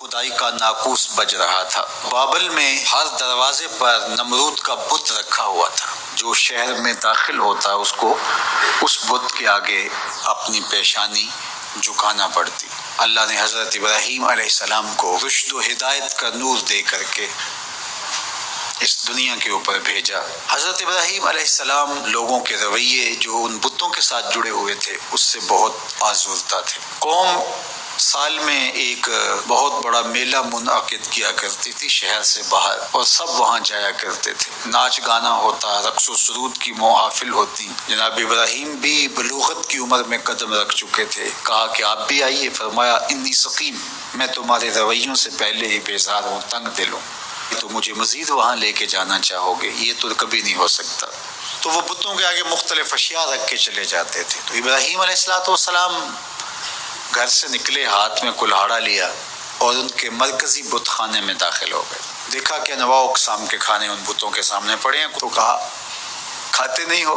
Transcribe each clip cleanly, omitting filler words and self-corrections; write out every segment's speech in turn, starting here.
خدائی کا ناقوس بج رہا تھا۔ بابل میں ہر دروازے پر نمرود کا بت رکھا ہوا تھا۔ جو شہر میں داخل ہوتا اس کو اس بت کے آگے اپنی پیشانی جھکانا پڑتی۔ اللہ نے حضرت ابراہیم علیہ السلام کو رشد و ہدایت کا نور دے کر کے اس دنیا کے اوپر بھیجا۔ حضرت ابراہیم علیہ السلام لوگوں کے رویے جو ان بتوں کے ساتھ جڑے ہوئے تھے اس سے بہت آزردہ تھے۔ قوم سال میں ایک بہت بڑا میلہ منعقد کیا کرتی تھی شہر سے باہر، اور سب وہاں جایا کرتے تھے۔ ناچ گانا ہوتا، رقص و سرود کی محافل ہوتی۔ جناب ابراہیم بھی بلوغت کی عمر میں قدم رکھ چکے تھے۔ کہا کہ آپ بھی آئیے۔ فرمایا انی سقیم، میں تمہارے رویوں سے پہلے ہی بیزار ہوں، تنگ دل ہوں، تو مجھے مزید وہاں لے کے جانا چاہو گے؟ یہ تو کبھی نہیں ہو سکتا۔ تو وہ بتوں کے آگے مختلف اشیاء رکھ کے چلے جاتے تھے۔ تو ابراہیم علیہ السلام گھر سے نکلے، ہاتھ میں کلہاڑا لیا اور ان کے مرکزی بت خانے میں داخل ہو گئے۔ دیکھا کہ انواع اقسام کے کھانے ان بتوں کے سامنے پڑے ہیں۔ تو کہا کھاتے نہیں ہو؟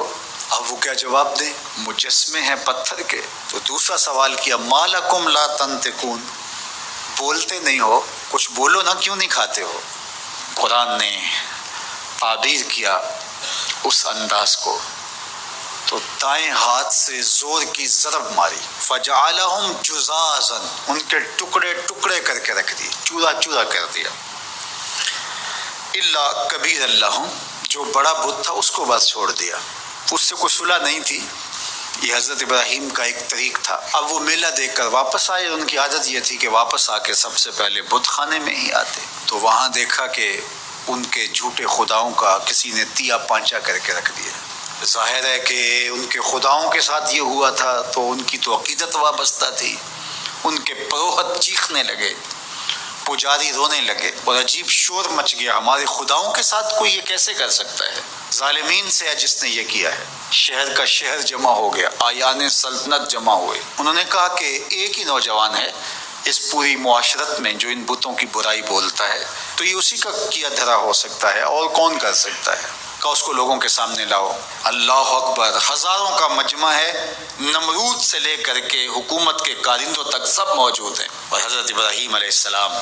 اب وہ کیا جواب دیں؟ مجسمے ہیں پتھر کے۔ تو دوسرا سوال کیا ما لکم لا تنطقون، بولتے نہیں ہو؟ کچھ بولو نا، کیوں نہیں کھاتے ہو؟ قرآن نے تعبیر کیا اس انداز کو، تو دائیں ہاتھ سے زور کی ضرب ماری، فجعلہم جزازا، ان کے ٹکڑے ٹکڑے کر کے رکھ دیے، چورا چورا کر دیا۔ الا کبیر اللہم، جو بڑا بت تھا اس کو بس چھوڑ دیا، اس سے کوئی صلح نہیں تھی۔ یہ حضرت ابراہیم کا ایک طریق تھا۔ اب وہ میلہ دیکھ کر واپس آئے، ان کی عادت یہ تھی کہ واپس آ کے سب سے پہلے بت خانے میں ہی آتے۔ تو وہاں دیکھا کہ ان کے جھوٹے خداؤں کا کسی نے تیا پانچا کر کے رکھ دیا۔ ظاہر ہے کہ ان کے خداؤں کے ساتھ یہ ہوا تھا تو ان کی تو عقیدت وابستہ تھی۔ ان کے پروہت چیخنے لگے، پجاری رونے لگے اور عجیب شور مچ گیا۔ ہمارے خداؤں کے ساتھ کوئی یہ کیسے کر سکتا ہے؟ ظالمین سے ہے جس نے یہ کیا ہے۔ شہر کا شہر جمع ہو گیا، آیان سلطنت جمع ہوئے۔ انہوں نے کہا کہ ایک ہی نوجوان ہے اس پوری معاشرت میں جو ان بتوں کی برائی بولتا ہے، تو یہ اسی کا کیا دھرا ہو سکتا ہے، اور کون کر سکتا ہے؟ کہ اس کو لوگوں کے سامنے لاؤ۔ اللہ اکبر، ہزاروں کا مجمع ہے، نمرود سے لے کر کے حکومت کے کارندوں تک سب موجود ہیں، اور حضرت ابراہیم علیہ السلام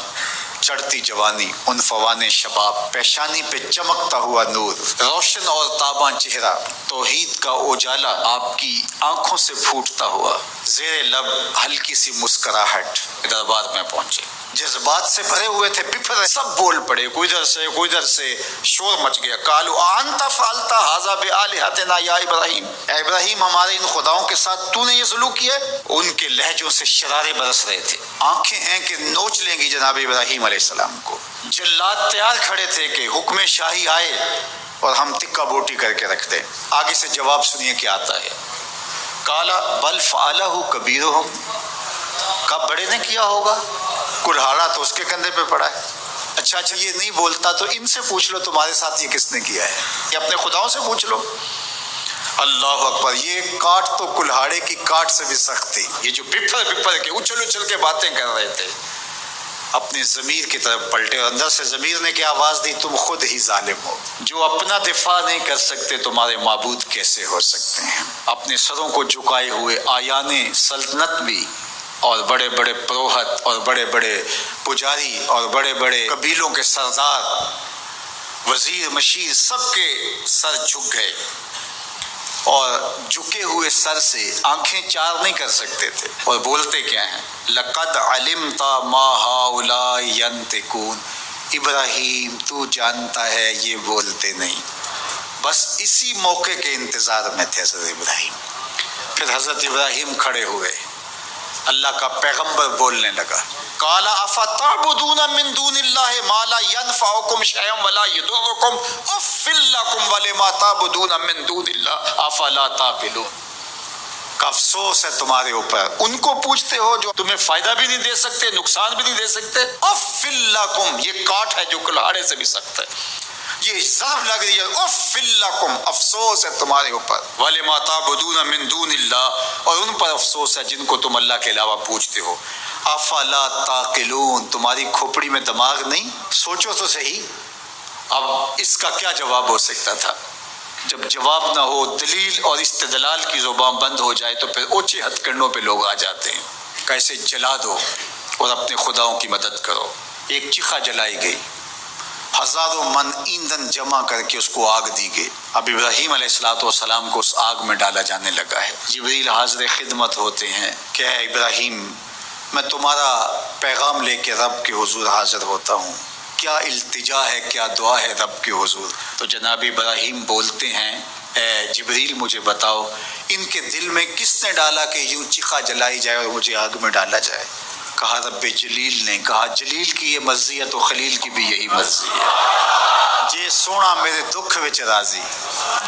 چڑھتی جوانی، عنفوان شباب، پیشانی پہ چمکتا ہوا نور، روشن اور تاباں چہرہ، توحید کا اجالا آپ کی آنکھوں سے پھوٹتا ہوا، زیر لب ہلکی سی مسکراہٹ، دربار میں پہنچے۔ جذبات سے بھرے ہوئے تھے، بفر سب بول پڑے، کوئی ادھر سے شور مچ گیا۔ قالوا انت فعلت ھذا بآلہتنا یا ابراہیم، اے ابراہیم ہمارے ان خداؤں کے ساتھ تو نے یہ سلوک کیا؟ ان کے لہجوں سے شرارے برس رہے تھے، آنکھیں ہیں کہ نوچ لیں گی جناب ابراہیم علیہ السلام کو۔ جلاد تیار کھڑے تھے کہ حکم شاہی آئے اور ہم تکہ بوٹی کر کے رکھ دیں۔ آگے سے جواب سنیے کیا آتا ہے۔ قال بل فعلہ کبیرہم، کب بڑے نے کیا ہوگا؟ کلہاڑا تو اس کے کندھے پہ پڑا ہے۔ اچھا یہ نہیں بولتا تو ان سے پوچھ لو تمہارے ساتھ یہ کس نے کیا ہے، یہ اپنے خداؤں سے پوچھ لو۔ اللہ اکبر، یہ کاٹ تو کلہاڑے کی کاٹ سے بھی سخت تھی۔ یہ جو بپھر کے اچھل کے باتیں کر رہے تھے، اپنے ضمیر کی طرف پلٹے، اور اندر سے ضمیر نے کیا آواز دی؟ تم خود ہی ظالم ہو، جو اپنا دفاع نہیں کر سکتے تمہارے معبود کیسے ہو سکتے ہیں؟ اپنے سروں کو جھکائے ہوئے آیان سلطنت بھی، اور بڑے بڑے پروہت اور بڑے بڑے پجاری اور بڑے بڑے قبیلوں کے سردار، وزیر مشیر، سب کے سر جھک گئے، اور جھکے ہوئے سر سے آنکھیں چار نہیں کر سکتے تھے، اور بولتے کیا ہیں؟ لقد علمت ما هؤلاء ينطقون، ابراہیم تو جانتا ہے یہ بولتے نہیں۔ بس اسی موقع کے انتظار میں تھے حضرت ابراہیم۔ پھر حضرت ابراہیم کھڑے ہوئے، اللہ کا پیغمبر بولنے لگا، قال افتعبدون من دون اللہ ما لا ينفعكم شيئا ولا يضركم اف لكم ولما تعبدون من دون اللہ افلا تعقلون۔ کا افسوس ہے تمہارے اوپر، ان کو پوچھتے ہو جو تمہیں فائدہ بھی نہیں دے سکتے، نقصان بھی نہیں دے سکتے۔ اف لکم، یہ کاٹ ہے جو کلہاڑے سے بھی سخت ہے، یہ ضرب لگ رہی ہے، اف لکم، افسوس ہے تمہارے اوپر، ولما تعبدون من دون اللہ، اور ان پر افسوس ہے جن کو تم اللہ کے علاوہ پوجتے ہو۔ افلا تعقلون، تمہاری کھوپڑی میں دماغ نہیں؟ سوچو تو صحیح، اب اس کا کیا جواب ہو سکتا تھا؟ جب جواب نہ ہو، دلیل اور استدلال کی زبان بند ہو جائے تو پھر اوچے ہتھ کنڈوں پہ لوگ آ جاتے ہیں، کیسے جلا دو، اور اپنے خداؤں کی مدد کرو۔ ایک چیخا جلائی گئی، ہزاروں من ایندھن جمع کر کے اس کو آگ دی گئی۔ اب ابراہیم علیہ السلام کو اس آگ میں ڈالا جانے لگا ہے۔ جبریل حاضر خدمت ہوتے ہیں کہ اے ابراہیم، میں تمہارا پیغام لے کے رب کے حضور حاضر ہوتا ہوں، کیا التجا ہے، کیا دعا ہے رب کے حضور؟ تو جناب ابراہیم بولتے ہیں، اے جبریل مجھے بتاؤ ان کے دل میں کس نے ڈالا کہ یوں چیخا جلائی جائے اور مجھے آگ میں ڈالا جائے؟ کہا رب جلیل نے۔ کہا جلیل کی یہ مرضی ہے تو خلیل کی بھی یہی مرضی ہے۔ جے سونا میرے دکھ وچ راضی،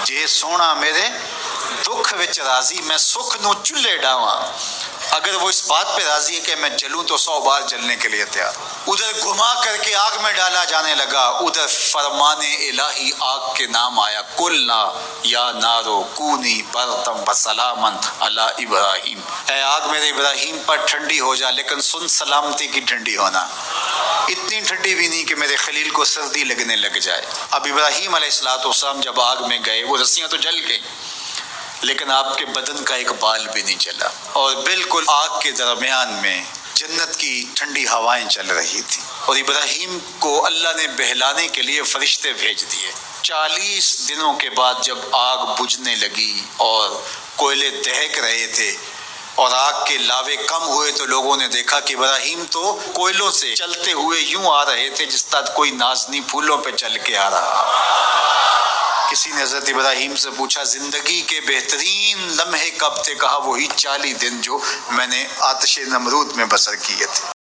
جے سونا میرے دکھ وچ راضی، میں سکھ نو چولہے ڈاواں، اگر وہ اس بات پہ راضی ہے کہ میں جلوں تو 100 بار جلنے کے لیے تیار ہوں۔ ادھر گھما کر کے آگ میں ڈالا جانے لگا، ادھر فرمان الہی آگ کے نام آیا، قلنا یا نارو کونی برتم وسلاما علی ابراہیم، اے آگ میرے ابراہیم پر ٹھنڈی ہو جا، لیکن سن سلامتی کی ٹھنڈی ہونا، اتنی ٹھنڈی بھی نہیں کہ میرے خلیل کو سردی لگنے لگ جائے۔ اب ابراہیم علیہ السلام جب آگ میں گئے، وہ رسیاں تو جل گئیں لیکن آپ کے بدن کا ایک بال بھی نہیں چلا، اور بالکل آگ کے درمیان میں جنت کی ٹھنڈی ہوائیں چل رہی تھی، اور ابراہیم کو اللہ نے بہلانے کے لیے فرشتے بھیج دیے۔ 40 دنوں کے بعد جب آگ بجھنے لگی اور کوئلے دہک رہے تھے اور آگ کے لاوے کم ہوئے، تو لوگوں نے دیکھا کہ ابراہیم تو کوئلوں سے چلتے ہوئے یوں آ رہے تھے جس طرح کوئی نازنی پھولوں پہ چل کے آ رہا۔ کسی نے حضرت ابراہیم سے پوچھا زندگی کے بہترین لمحے کب تھے؟ کہا وہی 40 دن جو میں نے آتش نمرود میں بسر کیے تھے۔